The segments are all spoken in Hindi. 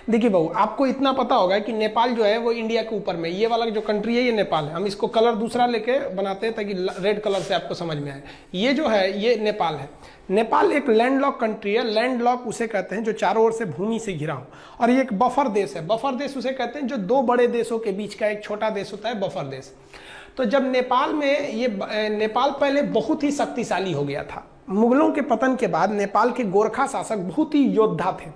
देखिए बाबू, आपको इतना पता होगा कि नेपाल जो है वो इंडिया के ऊपर में, ये वाला जो कंट्री है ये नेपाल है। हम इसको कलर दूसरा लेके बनाते हैं ताकि रेड कलर से आपको समझ में आए। ये जो है ये नेपाल है। नेपाल एक लैंडलॉक कंट्री है। लैंडलॉक उसे कहते हैं जो चारों ओर से भूमि से घिरा हो, और ये एक बफर देश है। बफर देश उसे कहते हैं जो दो बड़े देशों के बीच का एक छोटा देश होता है, बफर देश। तो जब नेपाल में ये नेपाल पहले बहुत ही शक्तिशाली हो गया था। मुगलों के पतन के बाद नेपाल के गोरखा शासक बहुत ही योद्धा थे,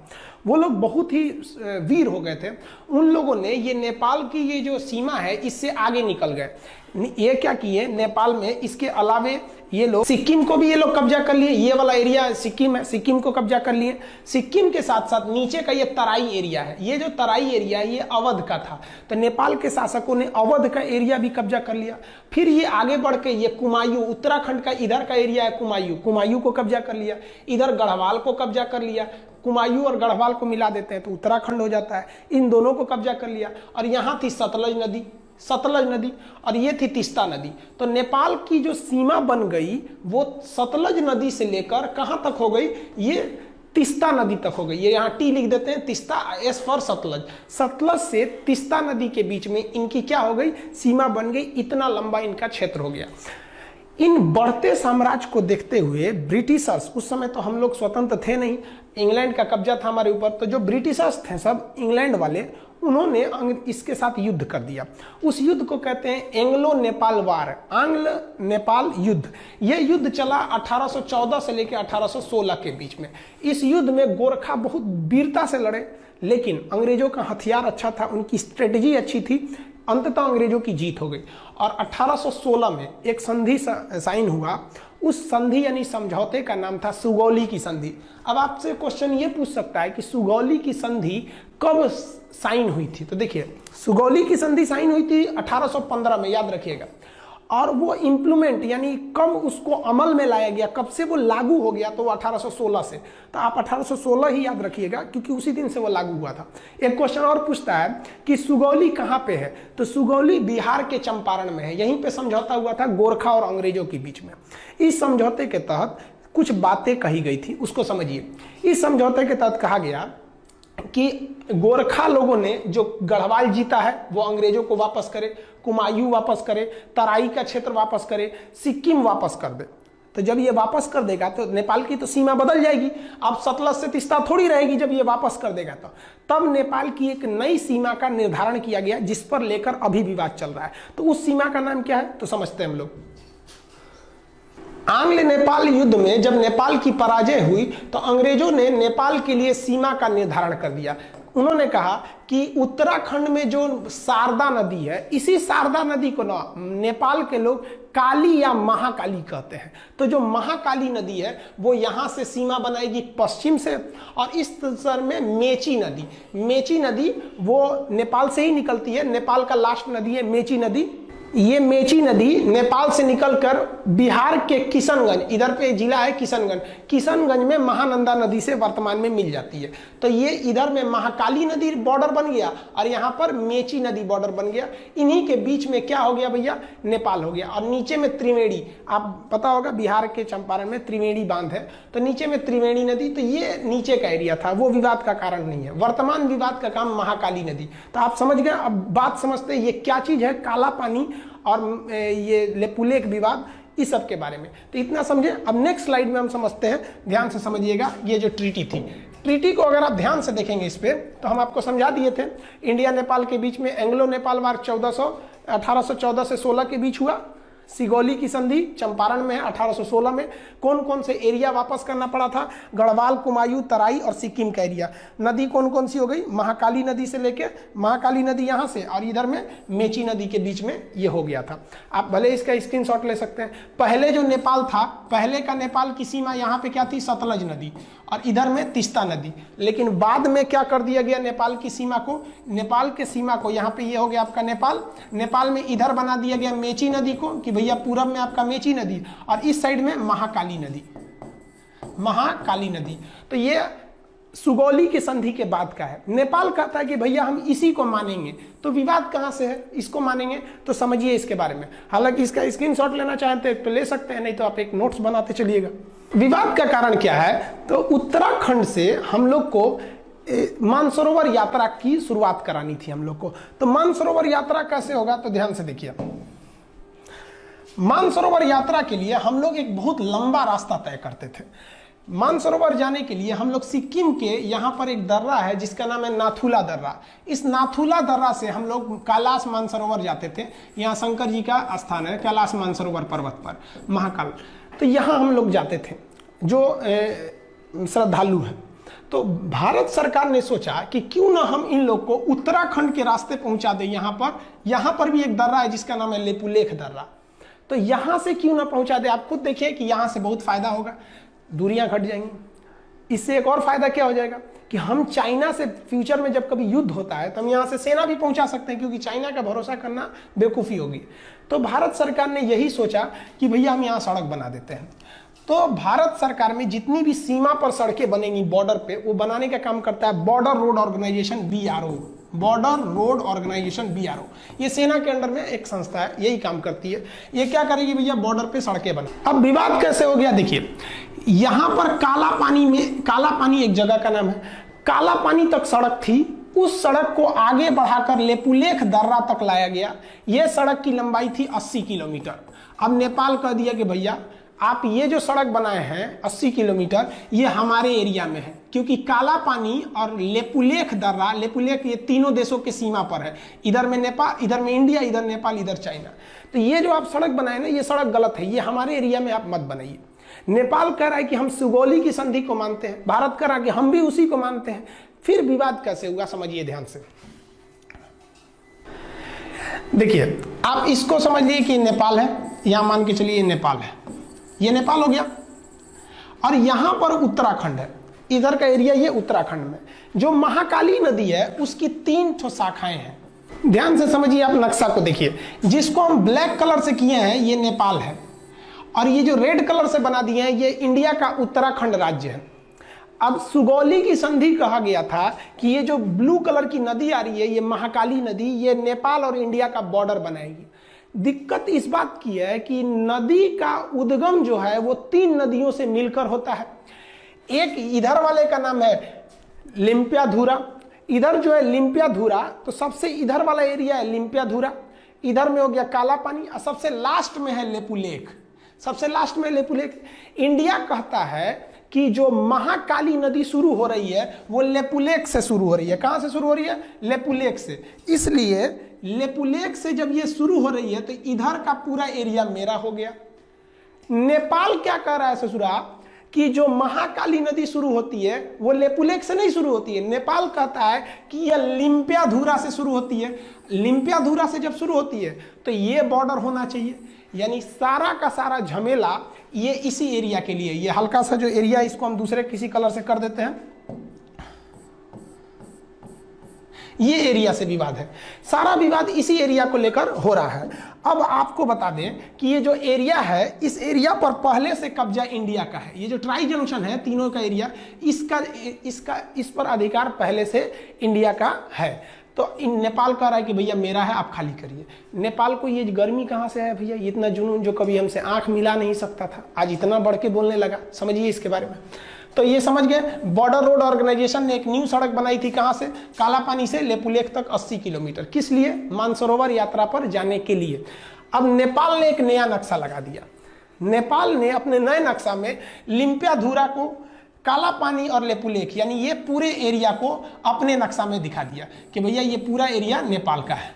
वो लोग बहुत ही वीर हो गए थे। उन लोगों ने ये नेपाल की ये जो सीमा है इससे आगे निकल गए। ये क्या किए, नेपाल में इसके अलावे ये लोग सिक्किम को भी ये लोग कब्जा कर लिए। ये वाला एरिया सिक्किम है, सिक्किम को कब्जा कर लिए। सिक्किम के साथ साथ नीचे का ये तराई एरिया है, ये जो तराई एरिया है ये अवध का था। तो नेपाल के शासकों ने अवध का एरिया भी कब्जा कर लिया। फिर ये आगे बढ़ के ये कुमायूं, उत्तराखंड का इधर का एरिया है कुमायूं, कुमायूं को कब्जा कर लिया। इधर गढ़वाल को कब्जा कर लिया। कुमायूं और गढ़वाल को मिला देते हैं तो उत्तराखंड हो जाता है। इन दोनों को कब्जा कर लिया। और यहाँ थी सतलज नदी, सतलज नदी, और ये थी तीस्ता नदी। तो नेपाल की जो सीमा बन गई वो सतलज नदी से लेकर कहाँ तक हो गई, ये तीस्ता नदी तक हो गई। ये यहाँ टी लिख देते हैं, तीस्ता, एस फॉर सतलज। सतलज से तीस्ता नदी के बीच में इनकी क्या हो गई, सीमा बन गई। इतना लंबा इनका क्षेत्र हो गया। इन बढ़ते साम्राज्य को देखते हुए ब्रिटिशर्स, उस समय तो हम लोग स्वतंत्र थे नहीं, इंग्लैंड का कब्जा था हमारे ऊपर, तो जो ब्रिटिशर्स थे सब इंग्लैंड वाले, उन्होंने इसके साथ युद्ध कर दिया। उस युद्ध को कहते हैं एंग्लो नेपाल वार, आंग्ल नेपाल युद्ध। यह युद्ध चला 1814 से लेकर 1816 के बीच में। इस युद्ध में गोरखा बहुत वीरता से लड़े, लेकिन अंग्रेजों का हथियार अच्छा था, उनकी स्ट्रेटजी अच्छी थी। अंततः अंग्रेजों की जीत हो गई और 1816 में एक संधि साइन हुआ। उस संधि यानी समझौते का नाम था सुगौली की संधि। अब आपसे क्वेश्चन ये पूछ सकता है कि सुगौली की संधि कब साइन हुई थी। तो देखिए, सुगौली की संधि साइन हुई थी 1815 में, याद रखिएगा। और वो इम्प्लीमेंट यानी कब उसको अमल में लाया गया, कब से वो लागू हो गया, तो वो 1816 से। तो आप 1816 ही याद रखिएगा क्योंकि उसी दिन से वो लागू हुआ था। एक क्वेश्चन और पूछता है कि सुगौली कहाँ पे है, तो सुगौली बिहार के चंपारण में है। यहीं पे समझौता हुआ था गोरखा और अंग्रेजों के बीच में। इस समझौते के तहत कुछ बातें कही गई थी, उसको समझिए। इस समझौते के तहत कहा गया कि गोरखा लोगों ने जो गढ़वाल जीता है वो अंग्रेजों को वापस करे, कुमायूं वापस करे, तराई का क्षेत्र वापस करे, सिक्किम वापस कर दे। तो जब ये वापस कर देगा तो नेपाल की तो सीमा बदल जाएगी। अब सतलज से तीस्ता थोड़ी रहेगी जब ये वापस कर देगा। तो तब नेपाल की एक नई सीमा का निर्धारण किया गया जिस पर लेकर अभी विवाद चल रहा है। तो उस सीमा का नाम क्या है, तो समझते हैं हम लोग। आंग्ल नेपाल युद्ध में जब नेपाल की पराजय हुई तो अंग्रेजों ने नेपाल के लिए सीमा का निर्धारण कर दिया। उन्होंने कहा कि उत्तराखंड में जो शारदा नदी है, इसी शारदा नदी को ना नेपाल के लोग काली या महाकाली कहते हैं। तो जो महाकाली नदी है वो यहाँ से सीमा बनाएगी पश्चिम से, और इस सर में मेची नदी, मेची नदी वो नेपाल से ही निकलती है। नेपाल का लास्ट नदी है मेची नदी। ये मेची नदी नेपाल से निकलकर बिहार के किशनगंज, इधर पे जिला है किशनगंज, किशनगंज में महानंदा नदी से वर्तमान में मिल जाती है। तो ये इधर में महाकाली नदी बॉर्डर बन गया और यहाँ पर मेची नदी बॉर्डर बन गया। इन्हीं के बीच में क्या हो गया भैया, नेपाल हो गया। और नीचे में त्रिवेणी, आप पता होगा बिहार के चंपारण में त्रिवेणी बांध है, तो नीचे में त्रिवेणी नदी। तो ये नीचे का एरिया था, वो विवाद का कारण नहीं है। वर्तमान विवाद का काम महाकाली नदी। तो आप समझ गए। अब बात समझते हैं ये क्या चीज है, काला पानी और ये लेपुलेख विवाद, इस सब के बारे में। तो इतना समझे। अब नेक्स्ट स्लाइड में हम समझते हैं, ध्यान से समझिएगा। ये जो ट्रीटी थी, ट्रीटी को अगर आप ध्यान से देखेंगे इस पे, तो हम आपको समझा दिए थे। इंडिया नेपाल के बीच में एंग्लो नेपाल वार 1814 से 16 के बीच हुआ। सिगौली की संधि चंपारण में है 1816 में। कौन कौन से एरिया वापस करना पड़ा था, गढ़वाल, कुमायूं, तराई और सिक्किम का एरिया। नदी कौन कौन सी हो गई, महाकाली नदी से लेके, महाकाली नदी यहाँ से, और इधर में मेची नदी के बीच में ये हो गया था। आप भले इसका स्क्रीनशॉट ले सकते हैं। पहले जो नेपाल था, पहले का नेपाल की सीमा यहाँ पे क्या थी, सतलज नदी, और इधर में तीस्ता नदी। लेकिन बाद में क्या कर दिया गया नेपाल की सीमा को, नेपाल के सीमा को यहाँ पे ये हो गया आपका नेपाल, नेपाल में इधर बना दिया गया मेची नदी को कि भैया पूरब में आपका मेची नदी, और इस साइड में महाकाली नदी, महाकाली नदी। तो ये सुगौली की संधि के बाद का है। नेपाल कहता है कि भैया हम इसी को मानेंगे। तो विवाद कहां से है, इसको मानेंगे। तो समझिए इसके बारे में। हालांकि इसका स्क्रीनशॉट लेना चाहते हैं तो ले सकते हैं, नहीं तो आप एक नोट्स बनाते चलिएगा। विवाद का कारण क्या है, तो उत्तराखंड से हम लोग को मानसरोवर यात्रा की शुरुआत करानी थी हम लोग को। तो मानसरोवर यात्रा कैसे होगा, तो ध्यान से देखिए। मानसरोवर यात्रा के लिए हम लोग एक बहुत लंबा रास्ता तय करते थे। मानसरोवर जाने के लिए हम लोग सिक्किम के यहाँ पर एक दर्रा है जिसका नाम है नाथुला दर्रा। इस नाथुला दर्रा से हम लोग कैलाश मानसरोवर जाते थे। यहाँ शंकर जी का स्थान है कैलाश मानसरोवर पर्वत पर, महाकाल। तो यहाँ हम लोग जाते थे जो श्रद्धालु हैं। तो भारत सरकार ने सोचा कि क्यों ना हम इन लोग को उत्तराखंड के रास्ते पहुंचा दें। यहाँ पर भी एक दर्रा है जिसका नाम है लेपुलेख दर्रा। तो यहाँ से क्यों ना पहुंचा दे। आप खुद देखिए कि यहाँ से बहुत फायदा होगा, दूरियां घट जाएंगी। इससे एक और फायदा क्या हो जाएगा कि हम चाइना से फ्यूचर में जब कभी युद्ध होता है तो हम यहाँ से सेना भी पहुंचा सकते हैं, क्योंकि चाइना का भरोसा करना बेवकूफ़ी होगी। तो भारत सरकार ने यही सोचा कि भैया हम यहाँ सड़क बना देते हैं। तो भारत सरकार में जितनी भी सीमा पर सड़कें बनेंगी बॉर्डर पे, वो बनाने का काम करता है border road organisation BRO। Border road organisation BRO ये सेना के अंडर में एक संस्था है, यही काम करती है। ये क्या करेगी भैया, बॉर्डर पे सड़कें बना। अब विवाद कैसे हो गया, देखिए यहां पर काला पानी एक जगह का नाम है, काला पानी तक सड़क थी। उस सड़क को आगे बढ़ाकर लेपुलेख दर्रा तक लाया गया। यह सड़क की लंबाई थी 80 किलोमीटर। अब नेपाल कह दिया कि भैया आप ये जो सड़क बनाए हैं 80 किलोमीटर, ये हमारे एरिया में है, क्योंकि काला पानी और लेपुलेख दर्रा, लेपुलेख ये तीनों देशों के सीमा पर है। इधर में नेपाल, इधर में इंडिया, इधर नेपाल, इधर चाइना। तो ये जो आप सड़क बनाए ना, ये सड़क गलत है, ये हमारे एरिया में आप मत बनाइए। नेपाल कह रहा है कि हम सुगौली की संधि को मानते हैं, भारत कह रहा है कि हम भी उसी को मानते हैं। फिर विवाद कैसे हुआ, समझिए ध्यान से। देखिए आप इसको समझिए कि नेपाल है, यहां मान के चलिए नेपाल है, ये नेपाल हो गया, और यहां पर उत्तराखंड है, इधर का एरिया ये उत्तराखंड में। जो महाकाली नदी है उसकी 3 ठो शाखाएं हैं। ध्यान से समझिए, आप नक्शा को देखिए। जिसको हम ब्लैक कलर से किए हैं ये नेपाल है, और ये जो रेड कलर से बना दिए हैं ये इंडिया का उत्तराखंड राज्य है। अब सुगौली की संधि कहा गया था कि ये जो ब्लू कलर की नदी आ रही है, ये महाकाली नदी, ये नेपाल और इंडिया का बॉर्डर बनाएगी। दिक्कत इस बात की है कि नदी का उद्गम जो है वो 3 नदियों से मिलकर होता है। एक इधर वाले का नाम है लिम्पियाधुरा, इधर जो है लिम्पियाधुरा, तो सबसे इधर वाला एरिया है लिम्पियाधुरा, इधर में हो गया काला पानी, और सबसे लास्ट में है लेपुलेख, सबसे लास्ट में लेपुलेख। इंडिया कहता है कि जो महाकाली नदी शुरू हो रही है वो लेपुलेख से शुरू हो रही है। कहां से शुरू हो रही है, लेपुलेख से। इसलिए लेपुलेख से जब ये शुरू हो रही है तो इधर का पूरा एरिया मेरा हो गया। नेपाल क्या कह रहा है ससुरा कि जो महाकाली नदी शुरू होती है वो लेपुलेख से नहीं शुरू होती है। नेपाल कहता है कि यह लिम्पियाधुरा से शुरू होती है। लिम्पियाधुरा से जब शुरू होती है तो ये बॉर्डर होना चाहिए। यानी सारा का सारा झमेला ये इसी एरिया के लिए, ये हल्का सा जो एरिया इसको हम दूसरे किसी कलर से कर देते हैं, ये एरिया से विवाद है। सारा विवाद इसी एरिया को लेकर हो रहा है। अब आपको बता दें कि ये जो एरिया है, इस एरिया पर पहले से कब्जा इंडिया का है। ये जो ट्राई जंक्शन है तीनों का एरिया, इस पर अधिकार पहले से इंडिया का है। तो नेपाल कह रहा है कि भैया मेरा है, आप खाली करिए। नेपाल को ये गर्मी कहाँ से है भैया, इतना जुनून जो कभी हमसे आंख मिला नहीं सकता था, आज इतना बढ़ के बोलने लगा। समझिए इसके बारे में। तो ये समझ गए, बॉर्डर रोड ऑर्गेनाइजेशन ने एक न्यू सड़क बनाई थी। कहां से, काला पानी से लेपुलेख तक 80 किलोमीटर। किस लिए, मानसरोवर यात्रा पर जाने के लिए। अब नेपाल ने एक नया नक्शा लगा दिया। नेपाल ने अपने नए नक्शा में लिम्पियाधुरा को, काला पानी और लेपुलेख, यानी ये पूरे एरिया को अपने नक्शा में दिखा दिया कि भैया ये पूरा एरिया नेपाल का है।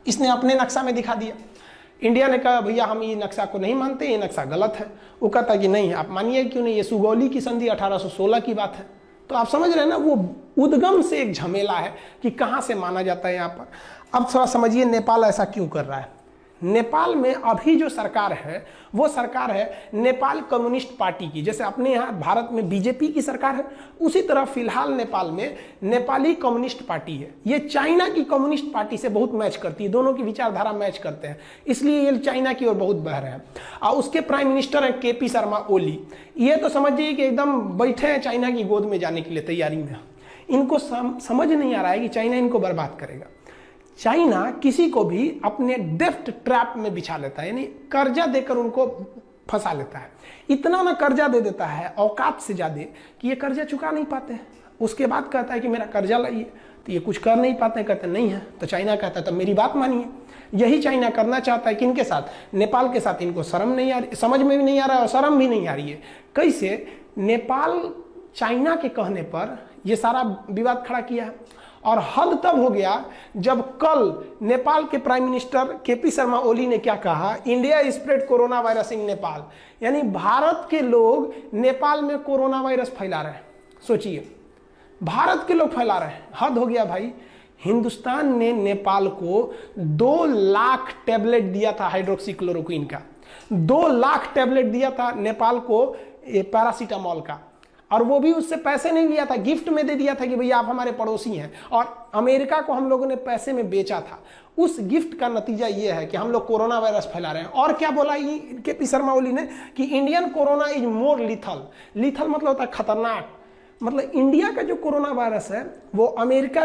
इसने अपने नक्शा में दिखा दिया। इंडिया ने कहा भैया हम ये नक्शा को नहीं मानते, ये नक्शा गलत है। वो कहता कि नहीं, आप मानिए क्यों नहीं, ये सुगौली की संधि 1816 की बात है। तो आप समझ रहे हैं ना, वो उद्गम से एक झमेला है कि कहाँ से माना जाता है यहाँ पर। अब थोड़ा समझिए नेपाल ऐसा क्यों कर रहा है। नेपाल में अभी जो सरकार है वो सरकार है नेपाल कम्युनिस्ट पार्टी की। जैसे अपने यहाँ भारत में बीजेपी की सरकार है, उसी तरह फिलहाल नेपाल में नेपाली कम्युनिस्ट पार्टी है। ये चाइना की कम्युनिस्ट पार्टी से बहुत मैच करती है, दोनों की विचारधारा मैच करते हैं, इसलिए ये चाइना की ओर बहुत बह रहे हैं। और उसके प्राइम मिनिस्टर हैं KP शर्मा ओली। ये तो समझिए कि एकदम बैठे हैं चाइना की गोद में जाने के लिए तैयारी में। इनको समझ नहीं आ रहा है कि चाइना इनको बर्बाद करेगा। चाइना किसी को भी अपने डेफ्ट ट्रैप में बिछा लेता है, यानी कर्जा देकर उनको फंसा लेता है। इतना ना कर्जा दे देता है औकात से ज्यादा कि ये कर्जा चुका नहीं पाते हैं। उसके बाद कहता है कि मेरा कर्जा लाइए, तो ये कुछ कर नहीं पाते, कहते नहीं है। तो चाइना कहता है तब मेरी बात मानिए। यही चाइना करना चाहता है किनके साथ? नेपाल के साथ। इनको शर्म नहीं आ रही, समझ में भी नहीं आ रहा है और शर्म भी नहीं आ रही है। कैसे नेपाल चाइना के कहने पर ये सारा विवाद खड़ा किया है। और हद तब हो गया जब कल नेपाल के prime minister KP Sharma Oli ने क्या कहा, India spread corona virus in Nepal, यानी भारत के लोग नेपाल में कोरोना वायरस फैला रहे हैं। सोचिए, भारत के लोग फैला रहे हैं, हद हो गया भाई। हिंदुस्तान ने नेपाल को 2 लाख टैबलेट दिया था हाइड्रोक्सीक्लोरोक्विन का, 2 लाख टैबलेट दिया था नेपाल को पैरासीटामोल का, और वो भी उससे पैसे नहीं लिया था, गिफ्ट में दे दिया था कि भैया आप हमारे पड़ोसी हैं। और अमेरिका को हम लोगों ने पैसे में बेचा था। उस गिफ्ट का नतीजा ये है कि हम लोग कोरोना वायरस फैला रहे हैं। और क्या बोला केपी शर्मा ओली ने कि Indian corona is more lethal. Lethal मतलब होता है खतरनाक। मतलब इंडिया का जो कोरोना वायरस है वो अमेरिका,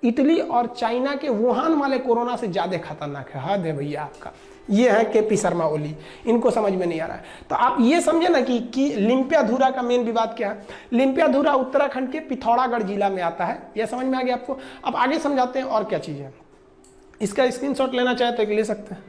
इटली और चाइना के वुहान वाले कोरोना से ज्यादा खतरनाक है। हद है भैया आपका। ये है केपी शर्मा ओली, इनको समझ में नहीं आ रहा है। तो आप ये समझे ना कि लिम्पियाधुरा का मेन विवाद क्या है। लिम्पियाधुरा उत्तराखंड के पिथौरागढ़ जिला में आता है। ये समझ में आ गया आपको। अब आगे समझाते हैं और क्या चीज है। इसका स्क्रीनशॉट लेना चाहे तो ले सकते हैं।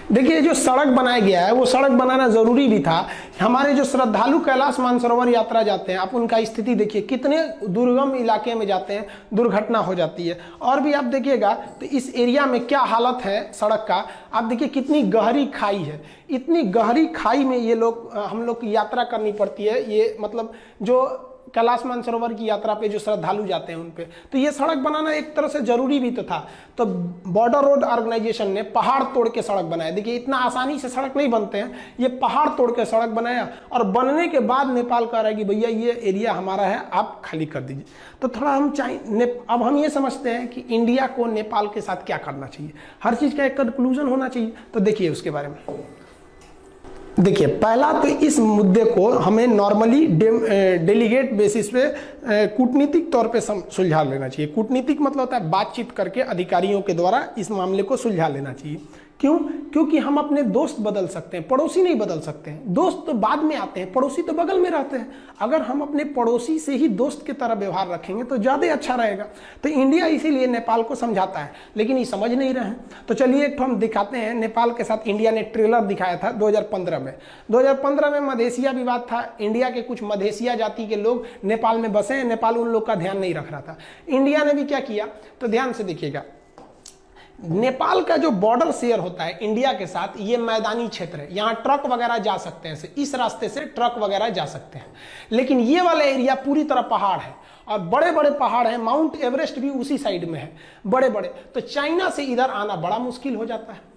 देखिए, जो सड़क बनाया गया है वो सड़क बनाना जरूरी भी था। हमारे जो श्रद्धालु कैलाश मानसरोवर यात्रा जाते हैं, आप उनका स्थिति देखिए, कितने दुर्गम इलाके में जाते हैं, दुर्घटना हो जाती है। और भी आप देखिएगा तो इस एरिया में क्या हालत है सड़क का। आप देखिए कितनी गहरी खाई है। इतनी गहरी खाई में ये लोग, हम लोग की यात्रा करनी पड़ती है। ये मतलब जो कैलाश मानसरोवर की यात्रा पे जो श्रद्धालु जाते हैं उन पे, तो ये सड़क बनाना एक तरह से जरूरी भी तो था। तो बॉर्डर रोड ऑर्गेनाइजेशन ने पहाड़ तोड़ के सड़क बनाया। देखिए, इतना आसानी से सड़क नहीं बनते हैं। ये पहाड़ तोड़ के सड़क बनाया और बनने के बाद नेपाल कह रहा है कि भैया ये एरिया हमारा है, आप खाली कर दीजिए। तो थोड़ा हम अब हम ये समझते हैं कि इंडिया को नेपाल के साथ क्या करना चाहिए। हर चीज का एक कंक्लूजन होना चाहिए। तो देखिए उसके बारे में। देखिए, पहला तो इस मुद्दे को हमें नॉर्मली डेलीगेट बेसिस पे कूटनीतिक तौर पे सुलझा लेना चाहिए। कूटनीतिक मतलब होता है बातचीत करके अधिकारियों के द्वारा इस मामले को सुलझा लेना चाहिए। क्यों? क्योंकि हम अपने दोस्त बदल सकते हैं, पड़ोसी नहीं बदल सकते हैं। दोस्त तो बाद में आते हैं, पड़ोसी तो बगल में रहते हैं। अगर हम अपने पड़ोसी से ही दोस्त की तरह व्यवहार रखेंगे तो ज़्यादा अच्छा रहेगा। तो इंडिया इसीलिए नेपाल को समझाता है, लेकिन ये समझ नहीं रहे हैं। तो चलिए एक हम दिखाते हैं। नेपाल के साथ इंडिया ने ट्रेलर दिखाया था 2015 में। 2015 में मधेसिया विवाद था। इंडिया के कुछ मधेसिया जाति के लोग नेपाल में बसे हैं। नेपाल उन लोग का ध्यान नहीं रख रहा था। इंडिया ने भी क्या किया, तो ध्यान से देखिएगा। नेपाल का जो बॉर्डर शेयर होता है इंडिया के साथ, ये मैदानी क्षेत्र है। यहाँ ट्रक वगैरह जा सकते हैं, इस रास्ते से ट्रक वगैरह जा सकते हैं। लेकिन ये वाला एरिया पूरी तरह पहाड़ है और बड़े बड़े पहाड़ हैं। माउंट एवरेस्ट भी उसी साइड में है, बड़े बड़े। तो चाइना से इधर आना बड़ा मुश्किल हो जाता है।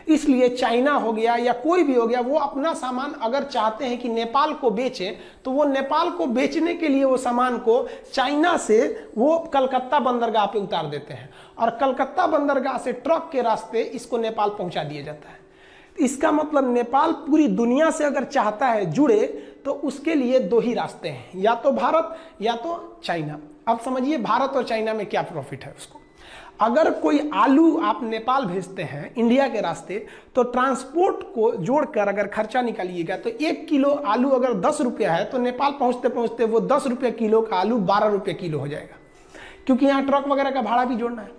इसलिए चाइना हो गया या कोई भी हो गया, वो अपना सामान अगर चाहते हैं कि नेपाल को बेचे, तो वो नेपाल को बेचने के लिए वो सामान को चाइना से वो कलकत्ता बंदरगाह पे उतार देते हैं और कलकत्ता बंदरगाह से ट्रक के रास्ते इसको नेपाल पहुंचा दिया जाता है। इसका मतलब नेपाल पूरी दुनिया से अगर चाहता है जुड़े, तो उसके लिए 2 ही रास्ते हैं, या तो भारत या तो चाइना। अब समझिए भारत और चाइना में क्या प्रॉफिट है उसको। अगर कोई आलू आप नेपाल भेजते हैं इंडिया के रास्ते, तो ट्रांसपोर्ट को जोड़कर अगर खर्चा निकालिएगा तो 1 किलो आलू अगर 10 रुपया है, तो नेपाल पहुंचते पहुंचते वो 10 रुपये किलो का आलू 12 रुपये किलो हो जाएगा, क्योंकि यहाँ ट्रक वगैरह का भाड़ा भी जोड़ना है।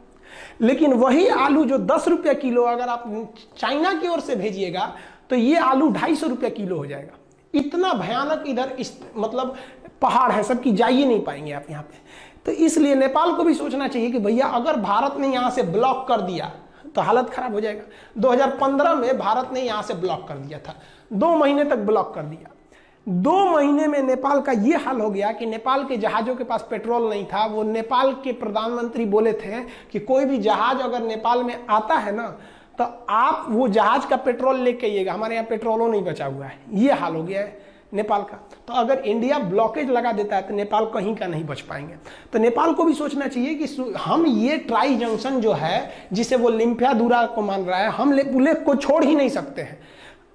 लेकिन वही आलू जो 10 रुपये किलो अगर आप चाइना की ओर से भेजिएगा, तो ये आलू 250 रुपये किलो हो जाएगा। इतना भयानक इधर मतलब पहाड़ है, सबकी जा ही नहीं पाएंगे आप यहाँ पे। तो इसलिए नेपाल को भी सोचना चाहिए कि भैया अगर भारत ने यहाँ से ब्लॉक कर दिया तो हालत खराब हो जाएगा। 2015 में भारत ने यहाँ से ब्लॉक कर दिया था, 2 महीने तक ब्लॉक कर दिया। 2 महीने में नेपाल का ये हाल हो गया कि नेपाल के जहाजों के पास पेट्रोल नहीं था। वो नेपाल के प्रधानमंत्री बोले थे कि कोई भी जहाज अगर नेपाल में आता है ना, तो आप वो जहाज का पेट्रोल लेके आइएगा, हमारे यहाँ पेट्रोलों नहीं बचा हुआ है। ये हाल हो गया है नेपाल का। तो अगर इंडिया ब्लॉकेज लगा देता है तो नेपाल कहीं का नहीं बच पाएंगे। तो नेपाल को भी सोचना चाहिए कि हम ये ट्राई जंक्शन जो है, जिसे वो लिम्पियाधुरा को मान रहा है, हम लेक को छोड़ ही नहीं सकते हैं,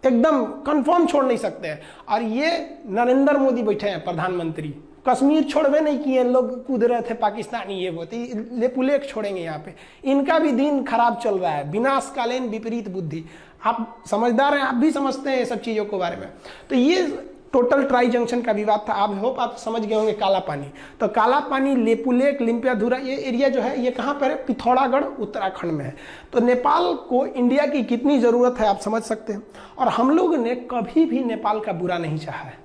एकदम कंफर्म छोड़ नहीं सकते हैं। और ये नरेंद्र मोदी बैठे हैं प्रधानमंत्री, कश्मीर छोड़वे नहीं किए, लोग कूद रहे थे पाकिस्तानी, ये वो लेपुलेख छोड़ेंगे यहाँ पे। इनका भी दिन खराब चल रहा है, विनाशकालीन विपरीत बुद्धि। आप समझदार हैं, आप भी समझते हैं ये सब चीज़ों के बारे में। तो ये टोटल ट्राई जंक्शन का विवाद था। आप होप आप समझ गए होंगे काला पानी। तो काला पानी, लेपू लेक, लिम्पियाधुरा, ये एरिया जो है ये कहाँ पर है? पिथौरागढ़ उत्तराखंड में है। तो नेपाल को इंडिया की कितनी ज़रूरत है आप समझ सकते हैं। और हम लोग ने कभी भी नेपाल का बुरा नहीं चाहा है।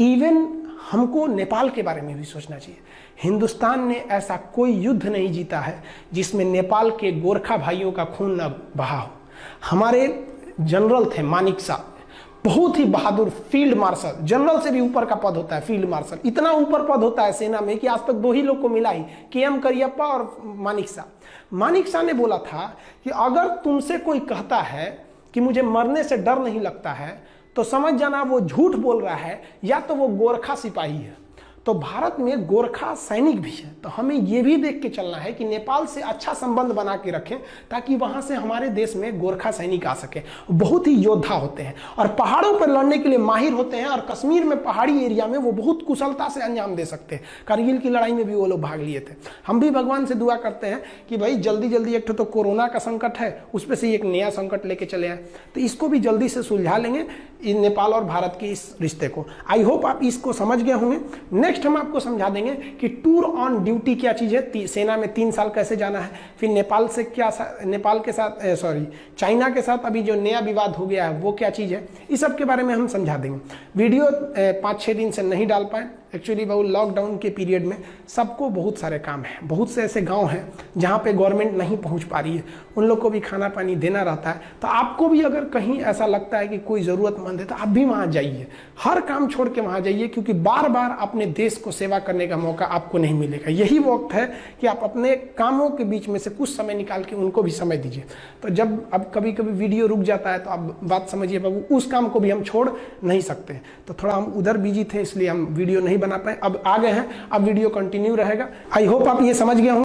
इवन हमको नेपाल के बारे में भी सोचना चाहिए। हिंदुस्तान ने ऐसा कोई युद्ध नहीं जीता है जिसमें नेपाल के गोरखा भाइयों का खून न बहा हो। हमारे जनरल थे मानिक शाह, बहुत ही बहादुर फील्ड मार्शल, जनरल से भी ऊपर का पद होता है फील्ड मार्शल। इतना ऊपर पद होता है सेना में कि आज तक 2 ही लोग को मिला ही, KM करियप्पा और मानिक शाह। मानिक शाह ने बोला था कि अगर तुमसे कोई कहता है कि मुझे मरने से डर नहीं लगता है तो समझ जाना वो झूठ बोल रहा है या तो वो गोरखा सिपाही है। तो भारत में गोरखा सैनिक भी है। तो हमें ये भी देख के चलना है कि नेपाल से अच्छा संबंध बना के रखें ताकि वहाँ से हमारे देश में गोरखा सैनिक आ सके। बहुत ही योद्धा होते हैं और पहाड़ों पर लड़ने के लिए माहिर होते हैं। और कश्मीर में पहाड़ी एरिया में वो बहुत कुशलता से अंजाम दे सकते हैं। कारगिल की लड़ाई में भी वो लोग भाग लिए थे। हम भी भगवान से दुआ करते हैं कि भाई जल्दी जल्दी, एक तो कोरोना का संकट है, उस पर से एक नया संकट लेके चले आए, तो इसको भी जल्दी से सुलझा लेंगे नेपाल और भारत के इस रिश्ते को। आई होप आप इसको समझ गए होंगे। नेक्स्ट हम आपको समझा देंगे कि टूर ऑन ड्यूटी क्या चीज़ है, सेना में 3 साल कैसे जाना है, फिर नेपाल से क्या, नेपाल के साथ चाइना के साथ अभी जो नया विवाद हो गया है वो क्या चीज़ है, इस सब के बारे में हम समझा देंगे। वीडियो 5-6 दिन से नहीं डाल पाए एक्चुअली, बहुत लॉकडाउन के पीरियड में सबको बहुत सारे काम हैं। बहुत से ऐसे गांव हैं जहां पे गवर्नमेंट नहीं पहुंच पा रही है, उन लोग को भी खाना पानी देना रहता है। तो आपको भी अगर कहीं ऐसा लगता है कि कोई ज़रूरतमंद है तो आप भी वहां जाइए, हर काम छोड़ के वहां जाइए, क्योंकि बार बार अपने देश को सेवा करने का मौका आपको नहीं मिलेगा। यही वक्त है कि आप अपने कामों के बीच में से कुछ समय निकाल के उनको भी समय दीजिए। तो जब अब कभी कभी वीडियो रुक जाता है तो आप बात समझिए बाबू, उस काम को भी हम छोड़ नहीं सकते। तो थोड़ा हम उधर बिजी थे इसलिए हम वीडियो नहीं बना पाए। अब आ गए हैं, अब वीडियो कंटिन्यू रहेगा। आई होप आप ये समझ गए होंगे।